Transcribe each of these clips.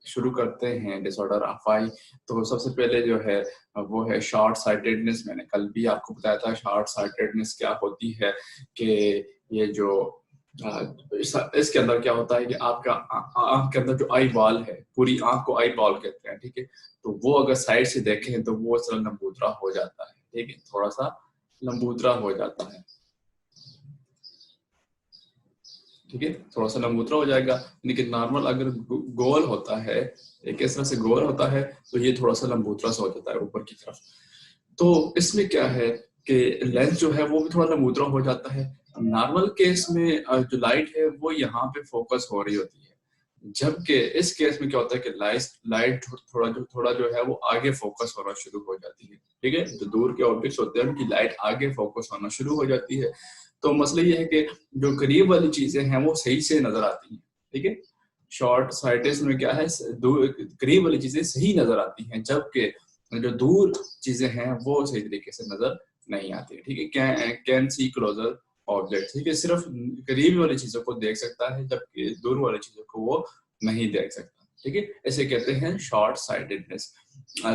शुरू करते हैं डिसऑर्डर ऑफ आई, तो सबसे पहले जो है वो है शॉर्ट साइटेडनेस। मैंने कल भी आपको बताया था शॉर्ट साइटेडनेस क्या होती है, कि ये जो इसके अंदर क्या होता है कि आपका आंख के अंदर जो आई बॉल है, पूरी आंख को आई बॉल कहते हैं, ठीक है। तो वो अगर साइड से देखें तो वो थोड़ा लंबूतरा हो जाता है, ठीक है, थोड़ा सा लंबूतरा हो जाता है, ठीक है, थोड़ा सा लंबूतरा हो जाएगा। लेकिन नॉर्मल अगर गोल होता है, एक इस तरह से गोल होता है, तो ये थोड़ा सा लंबूतरा सा हो जाता है ऊपर की तरफ। तो इसमें क्या है कि लेंस जो है वो भी थोड़ा लंबूतरा हो जाता है। नॉर्मल केस में जो लाइट है वो यहाँ पे फोकस हो रही होती है, जबकि इस केस में क्या होता है कि लाइट थोड़ा जो है वो आगे फोकस होना शुरू हो जाती है, ठीक है। जो दूर के ऑब्जेक्ट्स होते हैं उनकी लाइट आगे फोकस होना शुरू हो जाती है। तो मसला ये है कि जो करीब वाली चीजें हैं वो सही से नजर आती हैं, ठीक है। शॉर्ट साइटेड में क्या है, करीब वाली चीजें सही नजर आती हैं, जबकि जो दूर चीजें हैं वो सही तरीके से नजर नहीं आती, ठीक है। कैन सी क्लोजर ऑब्जेक्ट, ठीक है, सिर्फ करीब वाली चीजों को देख सकता है, जबकि दूर वाली चीजों को वो नहीं देख सकता, ठीक है। इसे कहते हैं शॉर्ट साइटेडनेस।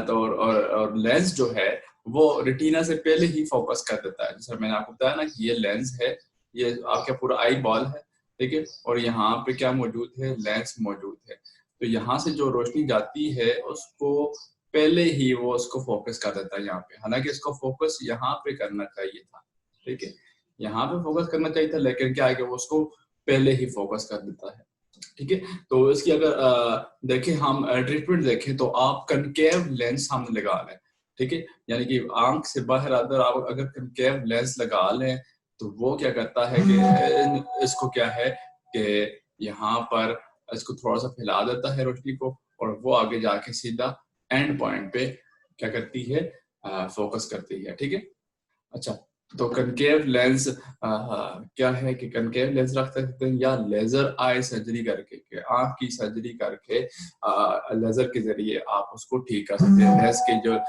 तो और लेंस जो है वो रेटिना से पहले ही फोकस कर देता है। जैसे मैंने आपको बताया ना कि ये लेंस है, ये आपका पूरा आई बॉल है, ठीक है, और यहाँ पे क्या मौजूद है, लेंस मौजूद है। तो यहाँ से जो रोशनी जाती है उसको पहले ही वो उसको फोकस कर देता है यहाँ पे, हालांकि इसको फोकस यहाँ पे करना चाहिए था, ठीक है, यहाँ पे फोकस करना चाहिए था, लेकिन क्या है कि वो उसको पहले ही फोकस कर देता है, ठीक है। तो इसकी अगर देखें हम ट्रीटमेंट देखें तो आप कनकेव लेंस सामने लगा लें, ठीक है, यानी कि आंख से बाहर अगर आप अगर कनकेव लेंस लगा लें तो वो क्या करता है कि इसको क्या है कि यहाँ पर इसको थोड़ा सा फैला देता है रोशनी को, और वो आगे जाके सीधा एंड पॉइंट पे क्या करती है, फोकस करती है, ठीक है। अच्छा, तो कनकेव लेंस क्या है कि कनकेव लेंस रख सकते हैं या लेजर आई सर्जरी करके, आंख की सर्जरी करके लेजर के जरिए आप उसको ठीक कर सकते हैं।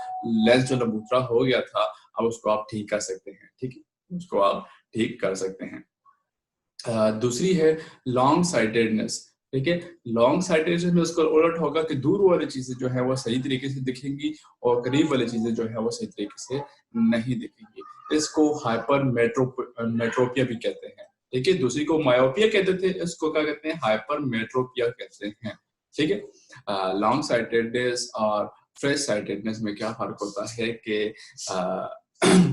लेंस जो लंबूतरा हो गया था, अब उसको आप ठीक कर सकते हैं, ठीक है, उसको आप ठीक कर सकते हैं। दूसरी है लॉन्ग साइटेडनेस, ठीक है। लॉन्ग साइटेडनेस में उसका उलट होगा कि दूर वाली चीजें जो है वो सही तरीके से दिखेंगी और करीब वाली चीजें जो है वो सही तरीके से नहीं दिखेंगी। इसको हाइपर मेट्रोपिया भी कहते हैं, ठीक है। दूसरी को मायोपिया कहते थे, इसको क्या कहते हैं, हाइपर मेट्रोपिया कहते हैं, ठीक है। लॉन्ग साइटेडनेस और फ्रेश साइटेडनेस में क्या फर्क होता है कि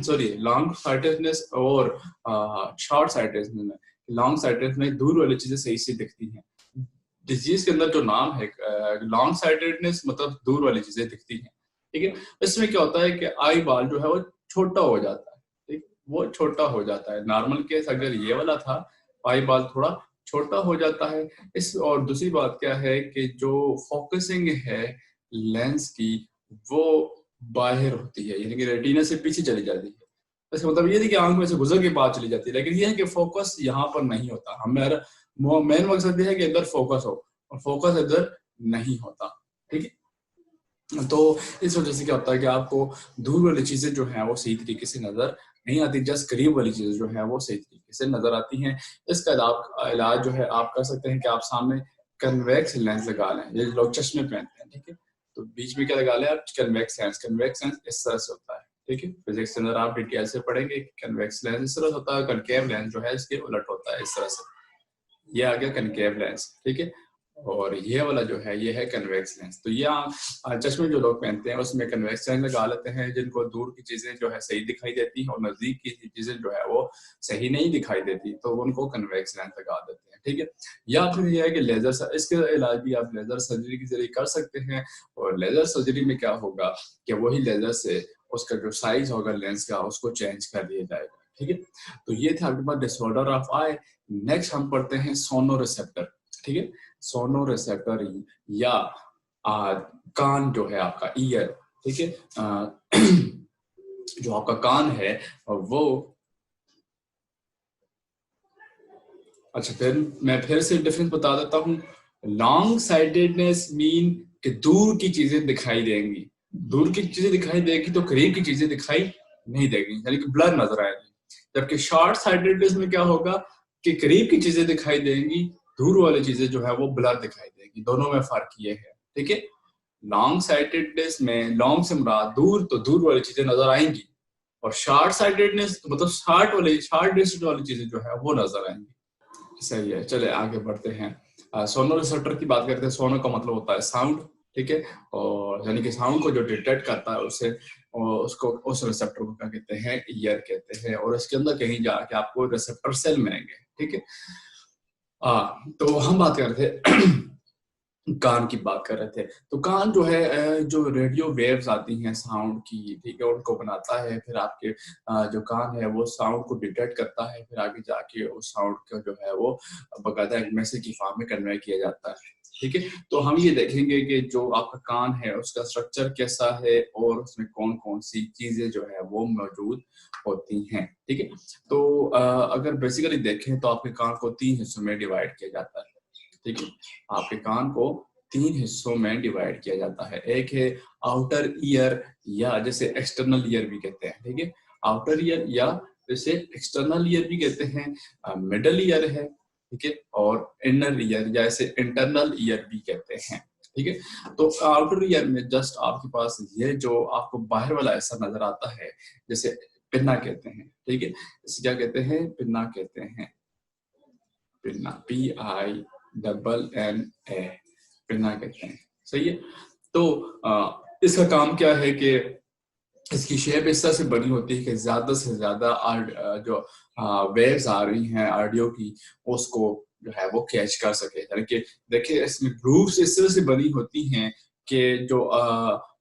सॉरी, लॉन्ग साइटेडनेस और शॉर्ट साइटेडनेस में, लॉन्ग साइटेडनेस में दूर वाली चीजें सही से दिखती हैं। डिजीज के अंदर जो नाम है लॉन्ग साइटेडनेस, मतलब दूर वाली चीजें दिखती हैं, ठीक है। इसमें क्या होता है कि आई बॉल जो है वो छोटा हो जाता है, ठीक, वो छोटा हो जाता है। नॉर्मल केस अगर ये वाला था, आई बॉल थोड़ा छोटा हो जाता है। इस और दूसरी बात क्या है कि जो फोकसिंग है लेंस की वो बाहर होती है, यानी कि रेटिना से पीछे चली जाती है। इसका मतलब ये नहीं कि आंख में से गुजर के बाद चली जाती है, लेकिन ये है कि फोकस यहाँ पर नहीं होता। हमारा मेन मकसद ये है कि इधर फोकस हो, और फोकस इधर नहीं होता, ठीक है। तो इस वजह से क्या होता है कि आपको दूर वाली चीजें जो है वो सही तरीके से नजर नहीं आती, जस्ट करीब वाली चीजें जो है वो सही तरीके से नजर आती हैं। इसका इलाज जो है आप कर सकते हैं कि आप सामने कन्वेक्स लेंस लगा लें। ये लोग चश्मे पहनते हैं, ठीक है, तो बीच में क्या लगा लें आप, कन्वेक्स लेंस। कन्वेक्स लेंस इस तरह से होता है, ठीक है, फिजिक्स के अंदर आप डिटेल से पढ़ेंगे। कन्वेक्स लेंस इस तरह होता है, कनकेव लेंस जो है इसके उलट होता है, इस तरह से। ये आ गया कनकेव लेंस, ठीक है, और ये वाला जो है ये है कन्वेक्स लेंस। तो ये चश्मे जो लोग पहनते हैं उसमें कन्वेक्स लेंस लगा लेते हैं, जिनको दूर की चीजें जो है सही दिखाई देती हैं और नजदीक की चीजें जो है वो सही नहीं दिखाई देती, तो उनको कन्वेक्स लेंस लगा देते हैं, ठीक है। या फिर ये है कि लेजर, इसके इलाज भी आप लेजर सर्जरी के जरिए कर सकते हैं। और लेजर सर्जरी में क्या होगा कि वही लेजर से उसका जो साइज होगा लेंस का उसको चेंज कर दिया जाएगा, ठीक है। तो ये था आपके पास डिसऑर्डर ऑफ आई। नेक्स्ट हम पढ़ते हैं सोनो रिसेप्टर, ठीक है। सोनो रिसेप्टर या कान जो है आपका ईयर, ठीक है, जो आपका कान है वो, अच्छा फिर मैं फिर से डिफरेंस बता देता हूँ। लॉन्ग साइटेडनेस मीन कि दूर की चीजें दिखाई देंगी, दूर की चीजें दिखाई देगी तो करीब की चीजें दिखाई नहीं देगी, यानी कि ब्लर नजर आएगी। जबकि शॉर्ट साइटेडनेस में क्या होगा कि करीब की चीजें दिखाई देंगी, दूर वाली चीजें जो है वो ब्लर दिखाई देंगी। जाएगी। दोनों में फर्क ये है, ठीक है। लॉन्ग साइटेडनेस में लॉन्ग से मुराद दूर, तो दूर वाली चीजें नजर आएंगी, और शॉर्ट साइटेडनेस मतलब शॉर्ट डिस्टेंस वाली चीजें जो है वो नजर आएंगी। सही है, चले आगे बढ़ते हैं। सोनो रिसेप्टर की बात करते हैं। सोनो का मतलब होता है साउंड, ठीक है, और यानी कि साउंड को जो डिटेक्ट करता है उसे, और उसको उस रिसेप्टर को क्या कहते हैं, ईयर कहते हैं। और इसके अंदर कहीं जाके आपको रिसेप्टर सेल मिलेंगे, ठीक है। तो हम बात कर रहे थे कान की बात कर रहे थे। तो कान जो है, जो रेडियो वेव्स आती हैं साउंड की, ठीक है, उनको बनाता है। फिर आपके जो कान है वो साउंड को डिटेक्ट करता है, फिर आगे जाके उस साउंड का जो है वो बकायदा एक मैसेज की फॉर्म में कन्वे किया जाता है, ठीक है। तो हम ये देखेंगे कि जो आपका कान है उसका स्ट्रक्चर कैसा है और उसमें कौन कौन सी चीजें जो है वो मौजूद होती हैं, ठीक है। तो अगर बेसिकली देखें तो आपके कान को 3 हिस्सों में डिवाइड किया जाता है, ठीक है। आपके कान को 3 हिस्सों में डिवाइड किया जाता है। एक है आउटर ईयर, या जैसे एक्सटर्नल ईयर भी कहते हैं, ठीक है। आउटर ईयर या जैसे एक्सटर्नल ईयर भी कहते हैं। मिडल ईयर है, ठीक है, और इनर ईयर या जैसे इंटरनल ईयर भी कहते हैं, ठीक है। तो आउटर ईयर में जस्ट आपके पास ये जो आपको बाहर वाला ऐसा नजर आता है, जैसे पिन्ना कहते हैं, ठीक है। इसे क्या कहते हैं, पिन्ना कहते हैं। पिन्ना, PINNA, पिन्ना कहते हैं, सही है। तो इसका काम क्या है कि इसकी शेप इस तरह से बनी होती है कि ज्यादा से ज्यादा जो वेव्स आ रही हैं ऑडियो की, उसको जो है वो कैच कर सके। यानी कि देखिए इसमें ग्रूव्स इस तरह से बनी होती हैं कि जो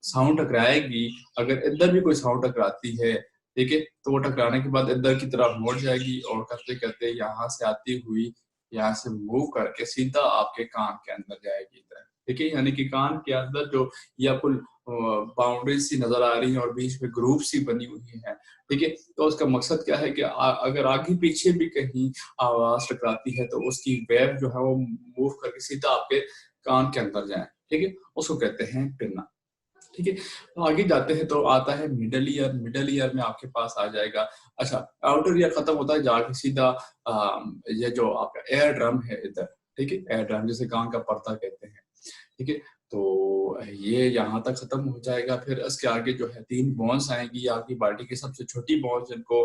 साउंड टकराएगी, अगर इधर भी कोई साउंड टकराती है, ठीक है, तो वो टकराने के बाद इधर की तरफ मुड़ जाएगी और करते करते यहाँ से आती हुई यहाँ से मूव करके सीधा आपके कान के अंदर जाएगी इधर, ठीक है। यानी कि कान के अंदर जो या कुल बाउंड्री सी नजर आ रही है और बीच में ग्रुप सी बनी हुई है, ठीक है। तो उसका मकसद क्या है कि अगर आगे पीछे भी कहीं आवाज टकराती है तो उसकी वेव जो है वो मूव करके सीधा आपके कान के अंदर जाए, ठीक है, उसको कहते हैं पिन्ना, ठीक है। तो आगे जाते हैं तो आता है मिडल ईयर। मिडल ईयर में आपके पास आ जाएगा, अच्छा, आउटर ईयर खत्म होता है जाके सीधा ये जो आपका एयर ड्रम है इधर, ठीक है, एयर ड्रम जिसे कान का पर्दा कहते हैं, ठीक है। तो ये यहाँ तक खत्म हो जाएगा। फिर इसके आगे जो है 3 बोन्स आएंगी आपकी बॉडी की सबसे छोटी बोन्स, जिनको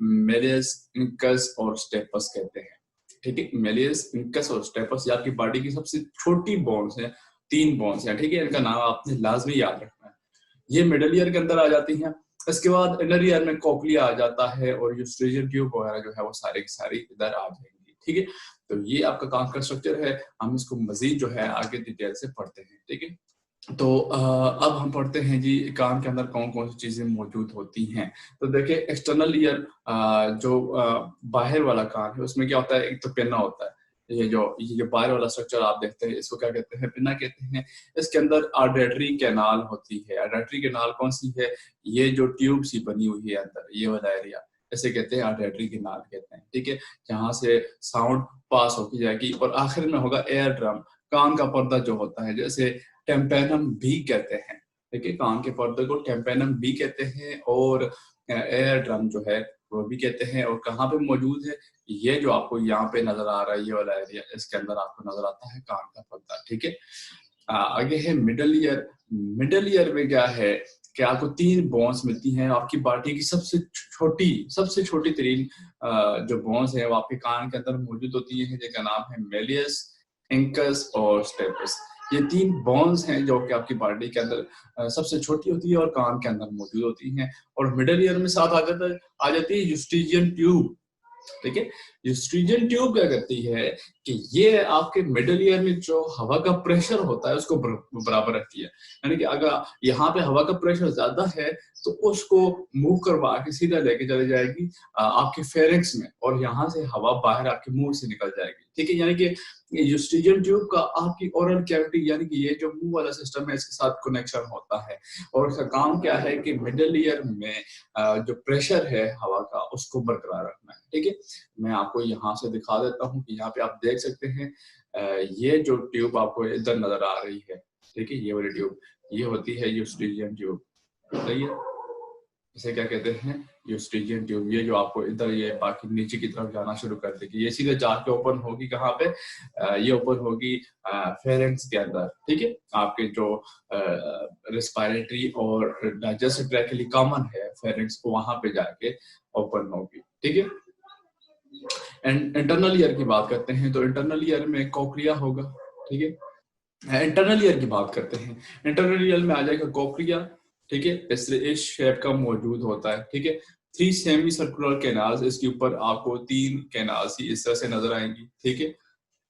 मेलियस, इंकस और स्टेपस कहते हैं, ठीक है। मेलियस, इंकस और स्टेपस ये आपकी बॉडी की सबसे छोटी बोन्स हैं, 3 बोन्स हैं, ठीक है। इनका नाम आपने लाजमी याद रखना है। ये मिडल ईयर के अंदर आ जाती हैं। इसके बाद इनर ईयर में कोक्लिया आ जाता है और यूस्ट्रेशियन ट्यूब वगैरह जो है वो सारी की सारी इधर आ जाएंगी, ठीक है। तो ये आपका कान का स्ट्रक्चर है। हम इसको मजीद जो है आगे डिटेल से पढ़ते हैं, ठीक है। तो अब हम पढ़ते हैं जी कान के अंदर कौन कौन सी चीजें मौजूद होती हैं। तो देखिए एक्सटर्नल ईयर, जो बाहर वाला कान है उसमें क्या होता है, एक तो पिन्ना होता है। ये जो बाहर वाला स्ट्रक्चर आप देखते हैं इसको क्या कहते हैं, पिन्ना कहते हैं। इसके अंदर ऑडिटरी कैनाल होती है। ऑडिटरी कैनाल कौन सी है, ये जो ट्यूब सी बनी हुई है अंदर, ये वाला एरिया, ऐसे कहते हैं ऑडिटरी कैनाल कहते हैं, ठीक है। जहाँ से साउंड पास होती जाएगी और आखिर में होगा एयर ड्रम, कान का पर्दा जो होता है, जैसे टेम्पेनम भी कहते हैं, ठीक है। कान के पर्दे को टेम्पेनम भी कहते हैं और एयर ड्रम जो है वो भी कहते हैं। और कहाँ पे मौजूद है, ये जो आपको यहाँ पे नजर आ रहा है ये वाला एरिया, इसके अंदर आपको नजर आता है कान का पर्दा, ठीक है। आगे है मिडल ईयर। मिडल ईयर में क्या है कि आपको 3 बोन्स मिलती हैं। आपकी बॉडी की सबसे छोटी तरीन जो बोन्स है वो आपके कान के अंदर मौजूद होती है, जिनका नाम है मेलियस, इंकस और स्टेपस। ये 3 बोन्स हैं जो कि आपकी बॉडी के अंदर सबसे छोटी होती है और कान के अंदर मौजूद होती हैं। और मिडल ईयर में साथ आ जाती है यूस्ट्रेशियन ट्यूब, ठीक है। यूस्ट्रेशियन ट्यूब क्या करती है कि ये आपके मिडल ईयर में जो हवा का प्रेशर होता है उसको बराबर रखती है। यानी कि अगर यहाँ पे हवा का प्रेशर ज्यादा है तो उसको मूव करवा के सीधा लेके चले जाएगी आपके फेरिंक्स में, और यहाँ से हवा बाहर आपके मुंह से निकल जाएगी, ठीक है। यानी कि यूस्ट्रेशियन ट्यूब का आपकी ओरल कैविटी, यानी कि ये जो मुंह वाला सिस्टम है, इसके साथ कनेक्शन होता है। और इसका काम क्या है कि मिडल ईयर में जो प्रेशर है हवा का उसको बरकरार रखना है, ठीक है। मैं आपको यहाँ से दिखा देता हूँ कि यहाँ पे आप देख सकते हैं ये जो ट्यूब आपको इधर नजर आ रही है, ठीक है, ये वाली ट्यूब, ये होती है यूस्ट्रेशियन ट्यूब, सही है। इसे क्या कहते हैं, यूस्ट्रिजियन ट्यूब। ये जो आपको इधर ये बाकी नीचे की तरफ जाना शुरू कर देगी, ये सीधे जाके ओपन होगी कहाँ पे, ये ओपन होगी फेरेंक्स के अंदर, ठीक है। आपके जो रेस्पिरेटरी और डाइजेस्टिव ट्रैक्ट के लिए कॉमन है फेरेंक्स को, वहां पे जाके ओपन होगी, ठीक है। एंड इंटरनल ईयर की बात करते हैं तो इंटरनल ईयर में कोक्लिया होगा, ठीक है। इंटरनल ईयर की बात करते हैं, इंटरनल ईयर में आ जाएगा कोक्लिया, ठीक है। इस शेप का मौजूद होता है, ठीक है। 3 सेमी सर्कुलर कैनाल्स, इसके ऊपर आपको 3 कैनाल्स इस तरह से नजर आएंगी, ठीक है।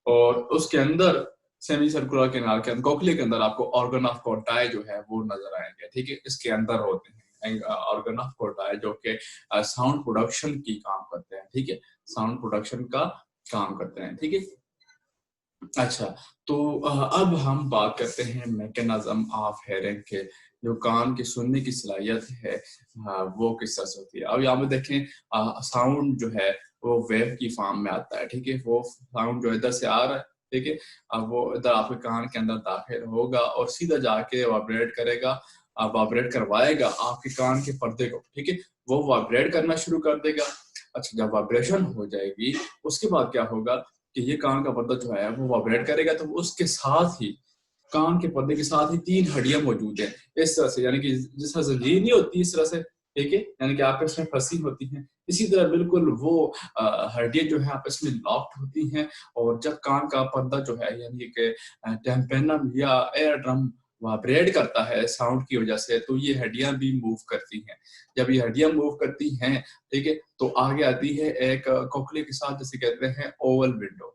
और उसके अंदर सेमी सर्कुलर कैनाल के अंदर कोक्लिया के अंदर आपको ऑर्गन ऑफ कोटाई जो है वो नजर आएंगे, ठीक है। इसके अंदर होते हैं ऑर्गन ऑफ कोटाई जो कि साउंड प्रोडक्शन की काम करते हैं, ठीक है। साउंड प्रोडक्शन का काम करते हैं, ठीक है। अच्छा, तो अब हम बात करते हैं मैकेनिज्म ऑफ हेयरिंग के, जो कान की सुनने की सलाहियत है वो किस तरह से होती है। अब यहाँ पे देखें, साउंड जो है वो वेव की फॉर्म में आता है, ठीक है। वो साउंड जो इधर से आ रहा है, ठीक है, अब वो इधर आपके कान के अंदर दाखिल होगा और सीधा जाके वाइब्रेट करेगा, वाइब्रेट करवाएगा आपके कान के पर्दे को, ठीक है। वो वाइब्रेट करना शुरू कर देगा। अच्छा, जब वाइब्रेशन हो जाएगी उसके बाद क्या होगा कि ये कान का पर्दा जो है वो वाइब्रेट करेगा, तो उसके साथ ही कान के पर्दे के साथ ही 3 हड्डियां मौजूद हैं इस तरह से, यानी कि जिस तरह जंजीर नहीं होती इस तरह से, ठीक है, यानी कि आपस में फंसी होती हैं, इसी तरह बिल्कुल वो हड्डियां जो है आपस में लॉक्ड होती हैं। और जब कान का पर्दा जो है यानी कि टेम्पेनम या एयर ड्रम वाइब्रेट करता है साउंड की वजह से, तो ये हड्डियां भी मूव करती हैं। जब ये हड्डियां मूव करती हैं, ठीक है, तो आगे आती है एक कोक्लिया के साथ, जैसे कहते हैं ओवल विंडो,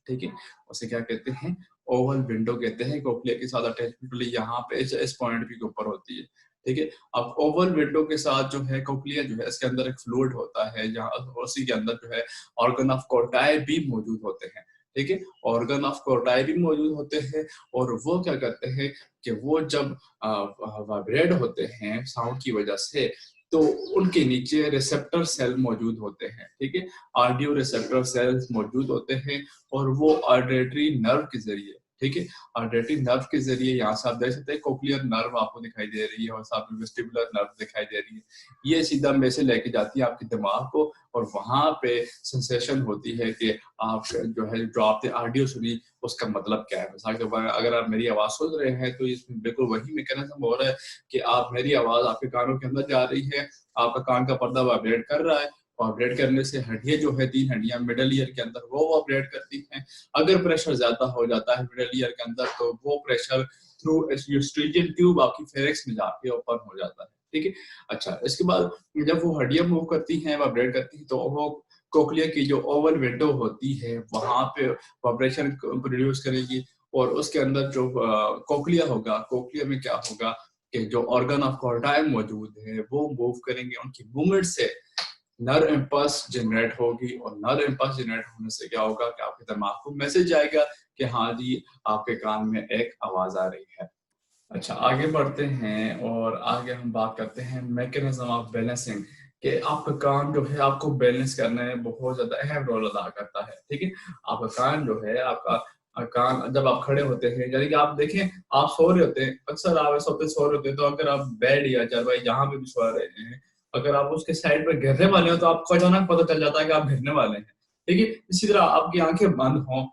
ठीक है। उसे क्या कहते हैं, ओवल विंडो कहते हैं। कोक्लिया के साथ अटैचमेंट यहाँ पे इस पॉइंट के ऊपर होती है, ठीक है। अब ओवल विंडो के साथ जो है कोक्लिया जो है इसके अंदर एक फ्लूइड होता है, जहाँ उसी के अंदर जो है ऑर्गन ऑफ कोटाई भी मौजूद होते हैं, ठीक है। ऑर्गन ऑफ कोटाई भी मौजूद होते हैं और वो क्या करते हैं कि वो जब वाइब्रेट होते हैं साउंड की वजह से, तो उनके नीचे रिसेप्टर सेल मौजूद होते हैं, ठीक है। ऑडियो रिसेप्टर सेल्स मौजूद होते हैं और वो ऑडिटरी नर्व के जरिए, ठीक है, ऑडिटरी नर्व के जरिए, यहाँ से आप देख सकते हैं कोक्लियर नर्व आपको दिखाई दे रही है और साथ में वेस्टिबुलर नर्व दिखाई दे रही है। ये सीधा में से लेके जाती है आपके दिमाग को और वहां पे सेंसेशन होती है कि आप जो है जो आपने ऑडियो सुनी उसका मतलब क्या है। मिसाल के तौर अगर आप मेरी आवाज सुन रहे हैं तो इसमें बिल्कुल वही मैकेनिज्म हो रहा है कि आप मेरी आवाज आपके कानों के अंदर जा रही है, आपका कान का पर्दा वाइब्रेट कर रहा है, वाइब्रेट करने से हड्डियां जो है 3 हड्डियां मिडल ईयर के अंदर वो वाइब्रेट करती हैं। अगर प्रेशर ज्यादा हो जाता है मिडल ईयर के अंदर तो वो प्रेशर थ्रू यूस्ट्रिजियन ट्यूब आपकी फेरेक्स में जाके ओपन हो जाता है, ठीक है। अच्छा, इसके बाद जब वो हड्डियां मूव करती हैं, वाइब्रेट करती हैं, तो वो कोक्लिया की जो ओवल विंडो होती है वहां पे वाइब्रेशन प्रोड्यूस करेगी और उसके अंदर जो कोक्लिया होगा, कोक्लिया में क्या होगा कि जो ऑर्गन ऑफ कोर्टाई मौजूद है वो मूव करेंगे, उनकी मूवमेंट से नर्व इम्पल्स जनरेट होगी और नर्व इम्पल्स जनरेट होने से क्या होगा कि आपके दिमाग को मैसेज आएगा कि हाँ जी आपके कान में एक आवाज आ रही है। अच्छा, आगे बढ़ते हैं और आगे हम बात करते हैं मैकेनिज्म ऑफ बैलेंसिंग, कि आपका कान जो है आपको बैलेंस करने में बहुत ज्यादा अहम रोल अदा करता है, ठीक है। आपका कान जो है, आपका कान जब आप खड़े होते हैं, यानी कि आप देखें आप सो रहे होते हैं, अक्सर आप सोते सो रहे होते हैं, तो अगर आप बेड या चारपाई जहां पे भी सो रहे हैं, अगर आप उसके साइड पर गिरने वाले हो तो आपको अचानक पता चल जाता है कि आप गिरने वाले हैं, ठीक है। इसी तरह आपकी आंखें बंद हों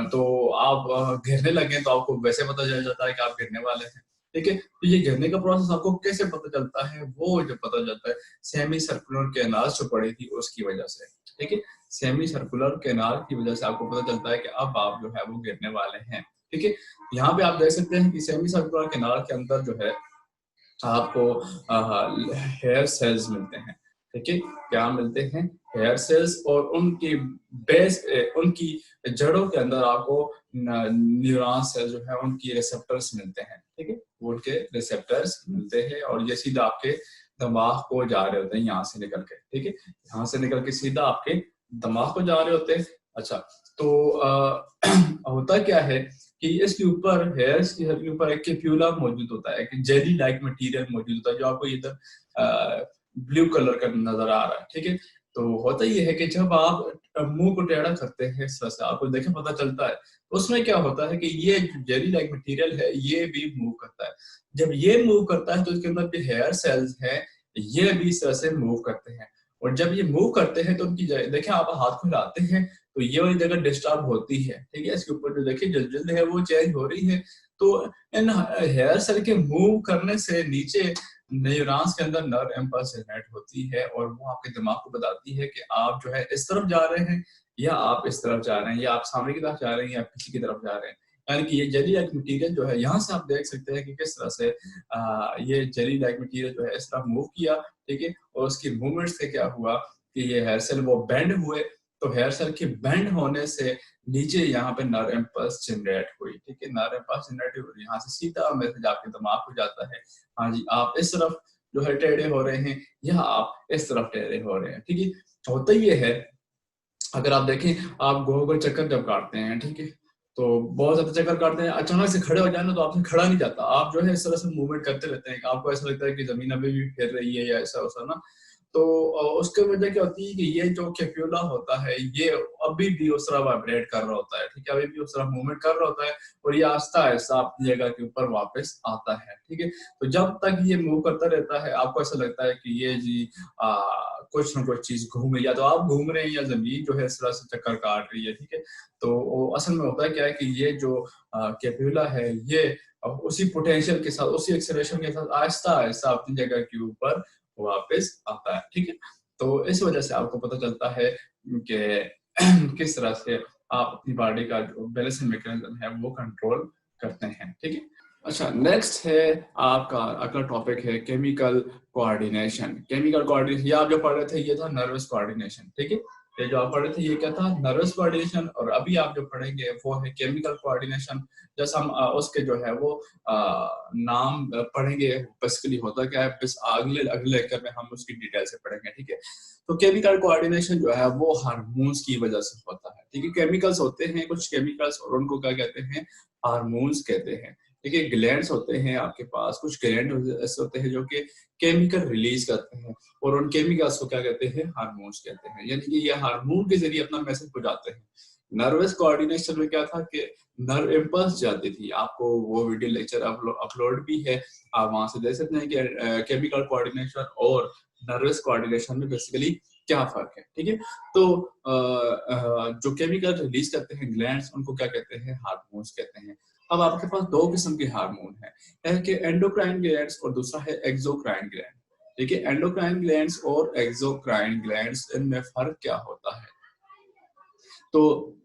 तो आप गिरने लगे तो आपको वैसे पता चल जाता है कि आप गिरने वाले हैं, ठीक है। तो ये गिरने का प्रोसेस आपको कैसे पता चलता है, वो जो पता चलता है सेमी सर्कुलर कैनाल जो पड़ी थी उसकी वजह से, ठीक है। सेमी सर्कुलर कैनाल की वजह से आपको पता चलता है कि अब आप जो है वो गिरने वाले हैं, ठीक है। यहाँ पे आप देख सकते हैं कि सेमी सर्कुलर कैनाल के अंदर जो है आपको हेयर सेल्स मिलते हैं, ठीक है। क्या मिलते हैं, हेयर सेल्स, और उनकी बेस उनकी जड़ों के अंदर आपको न्यूरॉन सेल जो है उनकी रिसेप्टर्स मिलते हैं, ठीक है। उनके रिसेप्टर्स मिलते हैं और ये सीधा आपके दिमाग को जा रहे होते हैं यहाँ से निकल के, ठीक है। यहाँ से निकल के सीधा आपके दिमाग को जा रहे होते हैं। अच्छा, तो होता क्या है कि इसके ऊपर हेयर्स के ऊपर एक कैप्यूला मौजूद होता है, एक जेली लाइक मटेरियल मौजूद होता है जो आपको इधर ब्लू कलर का नजर आ रहा है, ठीक है। तो होता ये है कि जब आप मुंह को टेढ़ा करते हैं इस तरह से आपको देखे पता चलता है, उसमें क्या होता है कि ये जेली लाइक मटेरियल है ये भी मूव करता है। जब ये मूव करता है तो इसके अंदर जो हेयर सेल्स हैं ये भी इस तरह से मूव करते हैं। और जब ये मूव करते हैं तो उनकी देखिए आप हाथ को हिलाते हैं तो ये वाली जगह डिस्टर्ब होती है, ठीक है। इसके ऊपर जो देखिए जल्द है वो चेंज हो रही है। तो इन हेयर सेल के मूव करने से नीचे न्यूरॉन्स के अंदर नर्व इम्पल्स जनरेट होती है और वो आपके दिमाग को बताती है कि आप जो है इस तरफ जा रहे हैं या आप इस तरफ जा रहे हैं, या आप सामने की तरफ जा रहे हैं या पीछे की तरफ जा रहे हैं। यानी कि ये जेली लाइक मटेरियल जो है, यहाँ से आप देख सकते हैं कि किस तरह से ये जेली लाइक मटेरियल जो है इस तरह मूव किया, ठीक है। और उसकी मूवमेंट से क्या हुआ कि ये हेयर सेल वो बेंड हुए, तो हेयर सेल के बेंड होने से नीचे यहाँ पे नर्व इम्पल्स जनरेट हुई, ठीक है। नर्व इम्पल्स जनरेट हुई, यहाँ से सीधा मैसेज आपके दिमाग को जाता है, हाँ जी आप इस तरफ जो है टेढ़े हो रहे हैं या आप इस तरफ टेढ़े हो रहे हैं, ठीक है। होता ये है, अगर आप देखें, आप गोल गोल चक्कर जब काटते हैं, ठीक है, तो बहुत ज्यादा चक्कर काटते हैं, अचानक से खड़े हो जाए ना तो आपसे खड़ा नहीं जाता, आप जो है इस तरह से मूवमेंट करते रहते हैं, आपको ऐसा लगता है कि जमीन अभी भी फिर रही है या ऐसा वैसा ना। तो उसके वजह क्या होती है कि ये जो कैप्यूला होता है ये अभी भी उस तरह वाइब्रेट कर रहा होता है, ठीक है, अभी भी उस तरह मूवमेंट कर रहा होता है और ये आहिस्ता आहिस्ता अपनी जगह के ऊपर वापस आता है, ठीक है। तो जब तक ये मूव करता रहता है आपको ऐसा लगता है कि ये जी कुछ ना कुछ चीज घूम रही है, या तो आप घूम रहे हैं या जमीन जो है इस तरह से चक्कर काट रही है, ठीक है। तो असल में होता है क्या है कि ये जो कैप्यूला है ये उसी पोटेंशियल के साथ, उसी एक्सेलरेशन के साथ आहिस्ता आहिस्ता अपनी जगह के ऊपर वापस आता है, ठीक है। तो इस वजह से आपको पता चलता है कि किस तरह से आप अपनी बॉडी का जो बैलेंसिंग मैकेनिज्म है वो कंट्रोल करते हैं, ठीक है। अच्छा, नेक्स्ट है आपका अगला टॉपिक है केमिकल कोऑर्डिनेशन। केमिकल कोऑर्डिनेशन, ये आप जो पढ़ रहे थे ये था नर्वस कोऑर्डिनेशन, ठीक है। ये जो आप पढ़ रहे थे ये क्या था, नर्वस कोऑर्डिनेशन, और अभी आप जो पढ़ेंगे वो है केमिकल कोऑर्डिनेशन। जैसा हम उसके जो है वो नाम पढ़ेंगे, बेसिकली होता क्या है, बस अगले अगले लेक्चर में हम उसकी डिटेल से पढ़ेंगे, ठीक है। तो केमिकल कोऑर्डिनेशन जो है वो हार्मोन्स की वजह से होता है, ठीक है। केमिकल्स होते हैं कुछ केमिकल्स और उनको क्या कहते हैं, हार्मोन्स कहते हैं, ठीक है। ग्लैंड्स होते हैं आपके पास, कुछ ग्लैंड ऐसे होते हैं जो कि केमिकल रिलीज करते हैं और उन केमिकल्स को क्या कहते हैं, हार्मोन्स कहते हैं। यानी कि ये हार्मोन के जरिए अपना मैसेज पहुंचाते हैं। नर्वस कोऑर्डिनेशन में क्या था कि नर्व इम्पल्स जाती थी, आपको वो वीडियो लेक्चर अपलोड भी है, आप वहां से देख सकते हैं कि केमिकल कोऑर्डिनेशन और नर्वस कोऑर्डिनेशन में बेसिकली क्या फर्क है, ठीक है। तो जो केमिकल रिलीज करते हैं ग्लैंड्स उनको क्या कहते हैं, हार्मोन्स कहते हैं। अब आपके पास दो किस्म के हार्मोन हैं, एक है एंडोक्राइन ग्लैंड्स और दूसरा है एक्सोक्राइन ग्लैंड, ठीक है। एंडोक्राइन ग्लैंड्स और एक्सोक्राइन ग्लैंड्स, इनमें फर्क क्या होता है। तो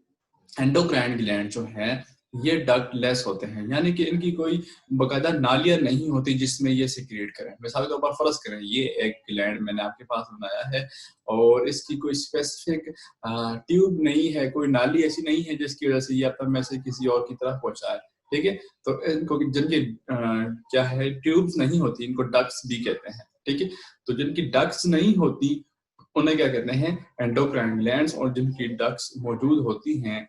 एंडोक्राइन ग्लैंड जो है ये डक्टलेस होते हैं, यानी कि इनकी कोई बकायदा नालियां नहीं होती जिसमें ये सिक्रिएट करें। मिसाल के तौर पर फर्ज करें ये एक ग्लैंड मैंने आपके पास बनाया है और इसकी कोई स्पेसिफिक ट्यूब नहीं है, कोई नाली ऐसी नहीं है जिसकी वजह से ये अपना मैसेज किसी और की तरफ पहुंचाए, ठीक है। तो इनको जिनकी क्या है ट्यूब्स नहीं होती इनको डक्ट्स भी कहते हैं, ठीक है। तो जिनकी डक्ट्स नहीं होती उन्हें क्या कहते हैं, एंडोक्राइन ग्लैंड्स, और जिनकी डक्ट्स मौजूद होती हैं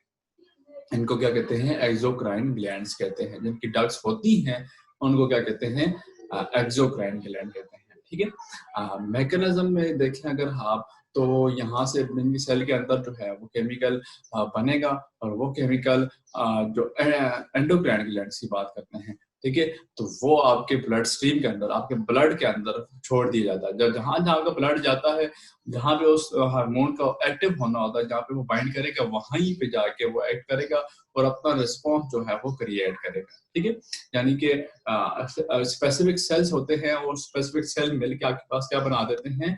इनको क्या कहते हैं, एक्सोक्राइन ग्लैंड्स कहते हैं। जिनकी डक्ट्स होती हैं उनको क्या कहते हैं, एक्सोक्राइन ग्लैंड कहते हैं, ठीक है। मैकेनिज्म में देखें अगर आप, तो यहाँ से सेल के अंदर जो है वो केमिकल बनेगा और वो केमिकल जो एंडोक्राइन ग्लैंड्स की बात करते हैं, ठीक है, तो वो आपके ब्लड स्ट्रीम के अंदर, आपके ब्लड के अंदर छोड़ दिया जाता है। जब जहां जहां का ब्लड जाता है, जहां पे उस हार्मोन का एक्टिव होना होता है, जहां पे वो बाइंड करेगा वहीं पे जाके वो एक्ट करेगा और अपना रिस्पॉन्स जो है वो क्रिएट करेगा, ठीक है। यानी कि स्पेसिफिक सेल्स होते हैं और स्पेसिफिक सेल मिलकर आपके पास क्या बना देते हैं,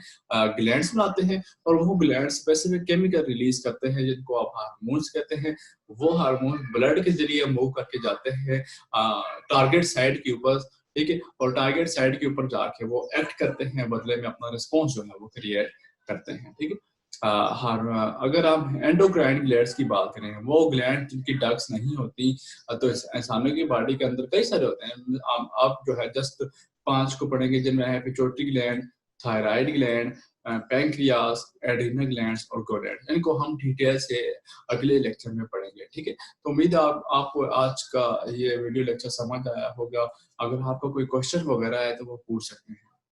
ग्लैंड्स बनाते हैं और वो ग्लैंड स्पेसिफिक केमिकल रिलीज करते हैं जिनको आप हार्मोन्स कहते हैं। वो हार्मोन ब्लड के जरिए मूव करके जाते हैं टारगेट साइड के ऊपर, ठीक है, और टारगेट साइड के ऊपर जाके वो एक्ट करते हैं, बदले में अपना रिस्पॉन्स जो है वो क्रिएट करते हैं, ठीक है। अगर आप एंडोक्राइन ग्लैंड्स की बात करें, वो ग्लैंड जिनकी डक्ट्स नहीं होती, तो इंसानों की बॉडी के अंदर कई सारे होते हैं। आप जो है जस्ट 5 को पढ़ेंगे जिनमें है pituitary gland, thyroid gland, pancreas, adrenal glands और गोनेड। इनको हम डिटेल से अगले लेक्चर में पढ़ेंगे, ठीक है। तो उम्मीद है आपको आज का ये वीडियो लेक्चर समझ आया होगा। अगर आपका कोई क्वेश्चन वगैरह है तो वो पूछ सकते हैं।